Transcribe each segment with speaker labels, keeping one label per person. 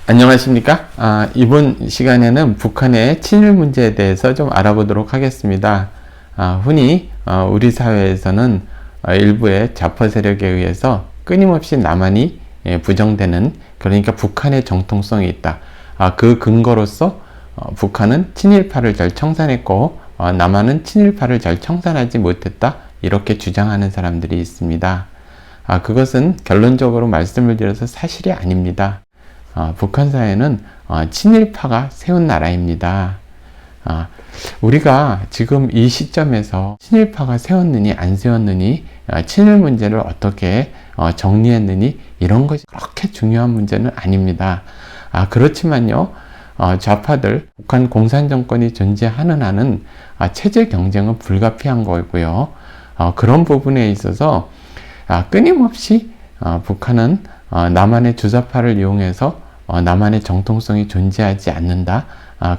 Speaker 1: 안녕하십니까? 이번 시간에는 북한의 친일 문제에 대해서 좀 알아보도록 하겠습니다. 흔히 우리 사회에서는 일부의 좌파 세력에 의해서 끊임없이 남한이 부정되는, 그러니까 북한의 정통성이 있다. 그 근거로서 북한은 친일파를 잘 청산했고 남한은 친일파를 잘 청산하지 못했다, 이렇게 주장하는 사람들이 있습니다. 그것은 결론적으로 말씀을 드려서 사실이 아닙니다. 북한 사회는 친일파가 세운 나라입니다. 우리가 지금 이 시점에서 친일파가 세웠느니 안 세웠느니, 친일 문제를 어떻게 정리했느니, 이런 것이 그렇게 중요한 문제는 아닙니다. 그렇지만요, 좌파들, 북한 공산정권이 존재하는 한은 체제 경쟁은 불가피한 거고요. 그런 부분에 있어서 끊임없이 북한은 남한의 주사파를 이용해서 남한의 정통성이 존재하지 않는다,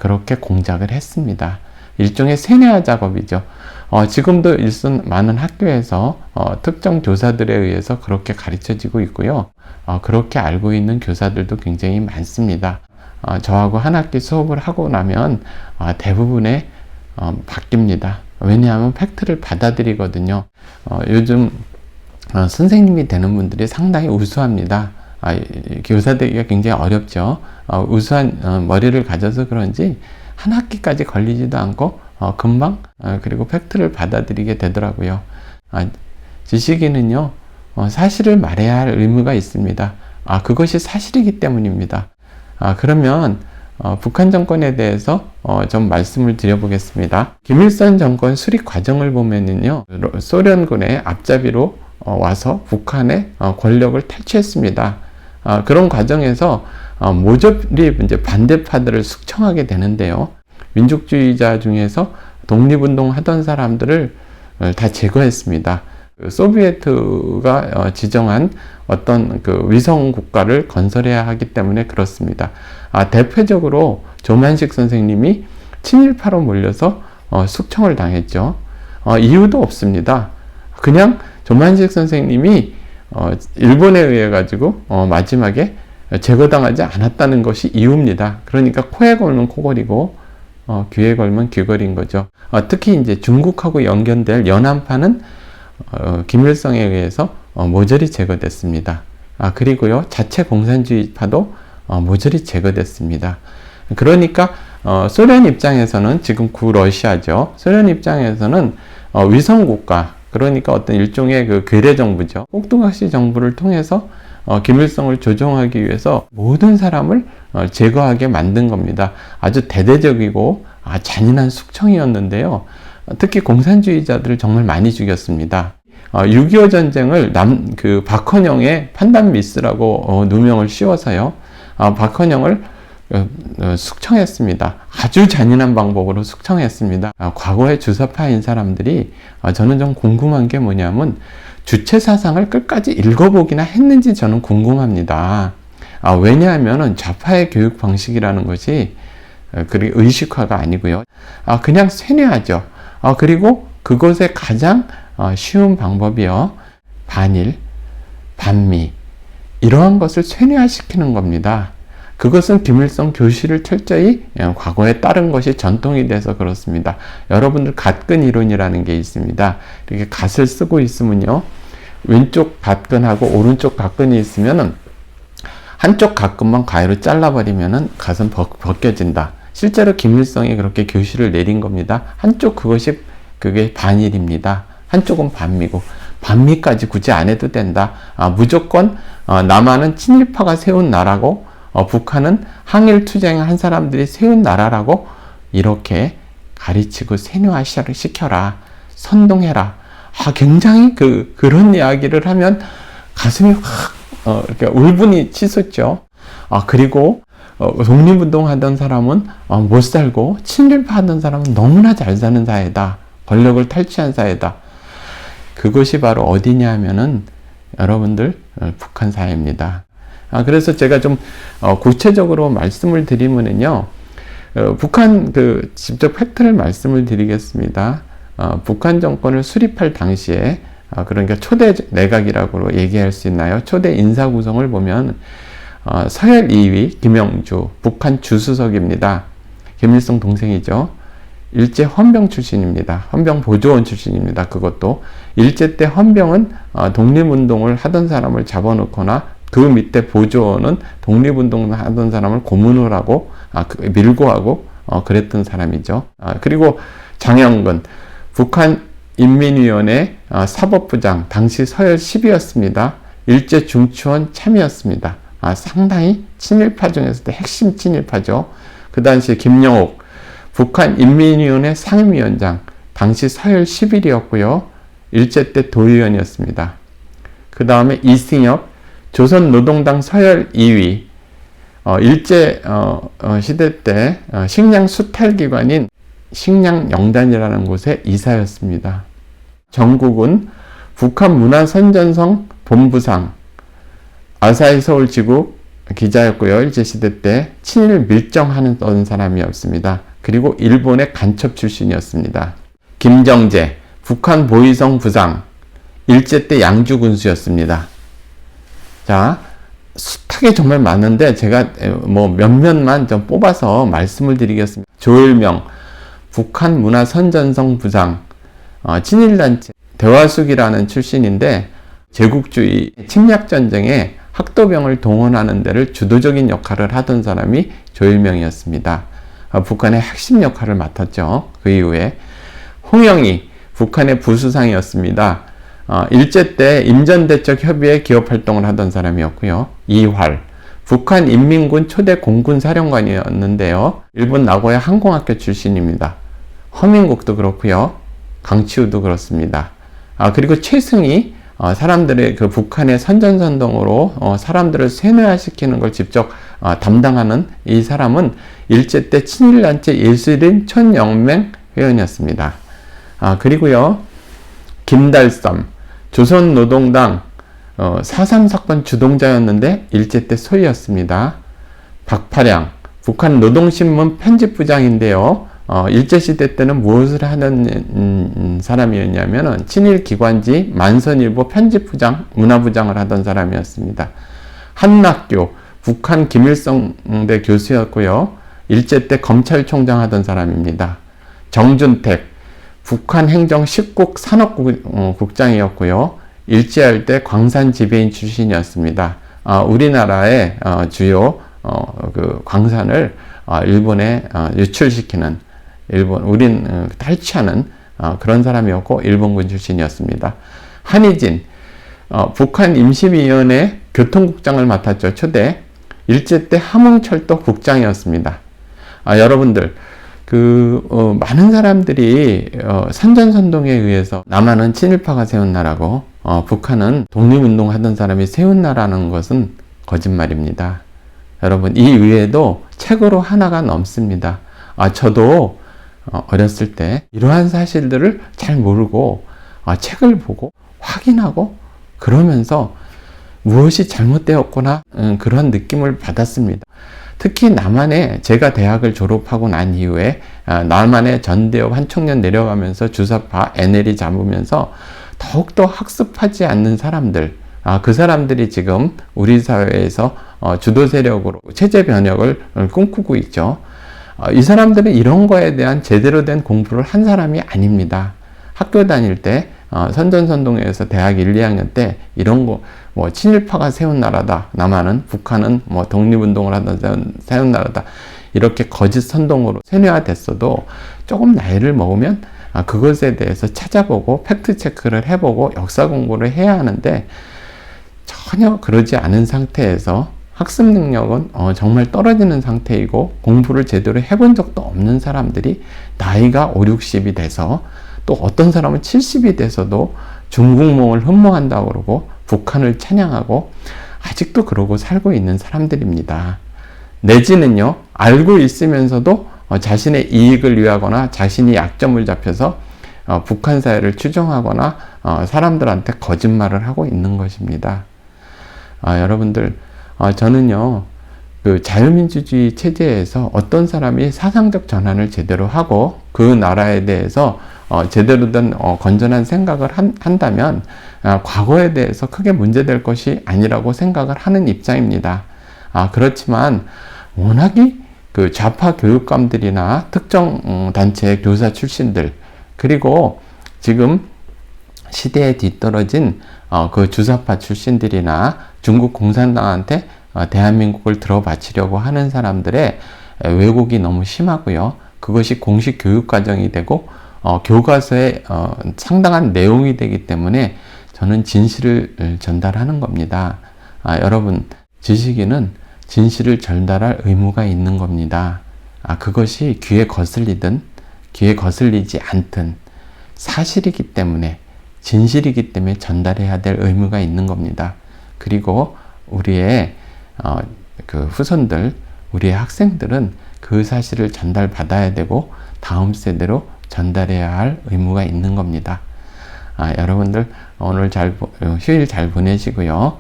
Speaker 1: 그렇게 공작을 했습니다. 일종의 세뇌화 작업이죠. 지금도 일선 많은 학교에서 특정 교사들에 의해서 그렇게 가르쳐지고 있고요. 그렇게 알고 있는 교사들도 굉장히 많습니다. 저하고 한 학기 수업을 하고 나면 대부분의 바뀝니다. 왜냐하면 팩트를 받아들이거든요. 요즘 선생님이 되는 분들이 상당히 우수합니다. 교사 되기가 굉장히 어렵죠. 우수한 머리를 가져서 그런지 한 학기까지 걸리지도 않고 금방 그리고 팩트를 받아들이게 되더라고요. 지식인은요, 사실을 말해야 할 의무가 있습니다. 그것이 사실이기 때문입니다. 그러면 북한 정권에 대해서 좀 말씀을 드려보겠습니다. 김일성 정권 수립 과정을 보면은요, 소련군의 앞잡이로 와서 북한의 권력을 탈취했습니다. 그런 과정에서 모조리 이제 반대파들을 숙청하게 되는데요. 민족주의자 중에서 독립운동 하던 사람들을 다 제거했습니다. 소비에트가 지정한 어떤 위성 국가를 건설해야 하기 때문에 그렇습니다. 대표적으로 조만식 선생님이 친일파로 몰려서 숙청을 당했죠. 이유도 없습니다. 그냥 조만식 선생님이 일본에 의해 가지고 마지막에 제거당하지 않았다는 것이 이유입니다. 그러니까 코에 걸면 코걸이고 귀에 걸면 귀걸이인 거죠. 특히 이제 중국하고 연결될 연안파는 김일성에 의해서 모조리 제거됐습니다. 그리고요, 자체 공산주의파도 모조리 제거됐습니다. 그러니까 소련 입장에서는, 지금 구러시아죠. 소련 입장에서는 위성국가, 그러니까 어떤 일종의 괴뢰 정부죠. 꼭두각시 정부를 통해서 김일성을 조종하기 위해서 모든 사람을 제거하게 만든 겁니다. 아주 대대적이고 잔인한 숙청이었는데요. 특히 공산주의자들을 정말 많이 죽였습니다. 6.25 전쟁을 박헌영의 판단 미스라고 누명을 씌워서요, 박헌영을 숙청했습니다. 아주 잔인한 방법으로 숙청했습니다. 과거의 주사파인 사람들이, 저는 좀 궁금한 게 뭐냐면 주체 사상을 끝까지 읽어보기나 했는지 저는 궁금합니다. 왜냐하면 좌파의 교육 방식이라는 것이 그리 의식화가 아니고요, 그냥 세뇌하죠. 그리고 그것의 가장 쉬운 방법이요, 반일, 반미, 이러한 것을 세뇌화시키는 겁니다. 그것은 김일성 교실을 철저히 과거에 따른 것이 전통이 돼서 그렇습니다. 여러분들 갓근 이론이라는 게 있습니다. 이렇게 갓을 쓰고 있으면요, 왼쪽 갓근하고 오른쪽 갓근이 있으면은 한쪽 갓근만 가위로 잘라버리면은 갓은 벗겨진다. 실제로 김일성이 그렇게 교실을 내린 겁니다. 한쪽 그게 반일입니다. 한쪽은 반미고, 반미까지 굳이 안 해도 된다. 무조건 남한은 친일파가 세운 나라고 북한은 항일 투쟁한 사람들이 세운 나라라고 이렇게 가르치고 세뇌화시켜라, 선동해라. 굉장히 그런 이야기를 하면 가슴이 확 이렇게 울분이 치솟죠. 그리고 독립운동 하던 사람은 못 살고, 친일파 하던 사람은 너무나 잘 사는 사회다, 권력을 탈취한 사회다. 그것이 바로 어디냐 하면은 여러분들 북한 사회입니다. 그래서 제가 좀 구체적으로 말씀을 드리면은요, 북한 직접 팩트를 말씀을 드리겠습니다. 북한 정권을 수립할 당시에, 그러니까 초대 내각이라고 얘기할 수 있나요? 초대 인사 구성을 보면 서열 2위 김영주, 북한 주수석입니다. 김일성 동생이죠. 일제 헌병 출신입니다. 헌병 보조원 출신입니다. 그것도 일제 때 헌병은 독립운동을 하던 사람을 잡아놓거나 그 밑에 보조원은 독립운동을 하던 사람을 고문을 하고 밀고 하고 그랬던 사람이죠. 그리고 장영근 북한 인민위원회 사법부장, 당시 서열 10위였습니다. 일제 중추원 참이었습니다. 상당히 친일파 중에서도 핵심 친일파죠. 그 당시에 김영옥 북한 인민위원회 상임위원장, 당시 서열 11위였고요. 일제 때 도의원이었습니다. 그 다음에 이승엽 조선노동당 서열 2위, 일제 시대 때 식량 수탈기관인 식량영단이라는 곳의 이사였습니다. 정국은 북한 문화선전성 본부상, 아사히 서울지국 기자였고요. 일제시대 때 친일 밀정하는 사람이었습니다. 그리고 일본의 간첩 출신이었습니다. 김정재 북한 보위성 부상, 일제 때 양주 군수였습니다. 자, 숱하게 정말 많은데 제가 뭐 몇몇만 좀 뽑아서 말씀을 드리겠습니다. 조일명 북한 문화선전성 부상, 친일단체 대화숙이라는 출신인데 제국주의 침략전쟁에 학도병을 동원하는 데를 주도적인 역할을 하던 사람이 조일명이었습니다. 북한의 핵심 역할을 맡았죠. 그 이후에 홍영희 북한의 부수상이었습니다. 일제 때 임전대적 협의회 기업 활동을 하던 사람이었고요. 이활 북한 인민군 초대 공군 사령관이었는데요. 일본 나고야 항공학교 출신입니다. 허민국도 그렇고요. 강치우도 그렇습니다. 그리고 최승희 사람들의 그 북한의 선전선동으로 사람들을 세뇌화시키는 걸 직접 담당하는 이 사람은 일제 때 친일단체 예술인 촌영맹 회원이었습니다. 그리고요. 김달섬 조선노동당 4.3 사건 주동자였는데 일제 때 소위였습니다. 박파량 북한 노동신문 편집부장인데요. 일제시대 때는 무엇을 하는 사람이었냐면 친일기관지 만선일보 편집부장, 문화부장을 하던 사람이었습니다. 한낙교 북한 김일성대 교수였고요. 일제 때 검찰총장 하던 사람입니다. 정준택 북한 행정 10국 산업국장이었고요. 일제할 때 광산 지배인 출신이었습니다. 우리나라의 주요 그 광산을 일본에 유출시키는 우린 탈취하는 그런 사람이었고 일본군 출신이었습니다. 한희진 북한 임시위원회 교통국장을 맡았죠. 초대 일제 때 함흥철도 국장이었습니다. 여러분들 많은 사람들이 선전선동에 의해서 남한은 친일파가 세운 나라고 북한은 독립운동 하던 사람이 세운 나라는 것은 거짓말입니다. 여러분 이 위에도 책으로 하나가 넘습니다. 저도 어렸을 때 이러한 사실들을 잘 모르고 책을 보고 확인하고 그러면서 무엇이 잘못되었구나 그런 느낌을 받았습니다. 특히 남한에 제가 대학을 졸업하고 난 이후에 남한에 전대협 한 청년 내려가면서 주사파 NL이 잡으면서 더욱더 학습하지 않는 사람들 그 사람들이 지금 우리 사회에서 주도 세력으로 체제 변혁을 꿈꾸고 있죠. 이 사람들은 이런 거에 대한 제대로 된 공부를 한 사람이 아닙니다. 학교 다닐 때 선전선동에서 대학 1, 2학년 때 이런 거 친일파가 세운 나라다. 남한은 북한은 독립운동을 하던 세운 나라다. 이렇게 거짓 선동으로 세뇌화됐어도 조금 나이를 먹으면 그것에 대해서 찾아보고 팩트 체크를 해보고 역사 공부를 해야 하는데 전혀 그러지 않은 상태에서 학습 능력은 정말 떨어지는 상태이고 공부를 제대로 해본 적도 없는 사람들이 나이가 5, 60이 돼서 또 어떤 사람은 70이 돼서도 중국몽을 흠모한다고 그러고 북한을 찬양하고 아직도 그러고 살고 있는 사람들입니다. 내지는요, 알고 있으면서도 자신의 이익을 위하거나 자신이 약점을 잡혀서 북한 사회를 추종하거나 사람들한테 거짓말을 하고 있는 것입니다. 여러분들, 저는요, 그 자유민주주의 체제에서 어떤 사람이 사상적 전환을 제대로 하고 그 나라에 대해서 제대로 된 건전한 생각을 한다면 과거에 대해서 크게 문제될 것이 아니라고 생각을 하는 입장입니다. 그렇지만 워낙에 그 좌파 교육감들이나 특정 단체 교사 출신들, 그리고 지금 시대에 뒤떨어진 그 주사파 출신들이나 중국 공산당한테 대한민국을 들어바치려고 하는 사람들의 왜곡이 너무 심하고요. 그것이 공식 교육 과정이 되고 교과서에 상당한 내용이 되기 때문에 저는 진실을 전달하는 겁니다. 여러분, 지식인은 진실을 전달할 의무가 있는 겁니다. 그것이 귀에 거슬리든 귀에 거슬리지 않든 사실이기 때문에, 진실이기 때문에 전달해야 될 의무가 있는 겁니다. 그리고 우리의 그 후손들, 우리의 학생들은 그 사실을 전달받아야 되고 다음 세대로 전달해야 할 의무가 있는 겁니다. 여러분들 오늘 휴일 잘 보내시고요.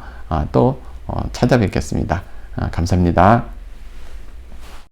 Speaker 1: 또 찾아뵙겠습니다. 감사합니다.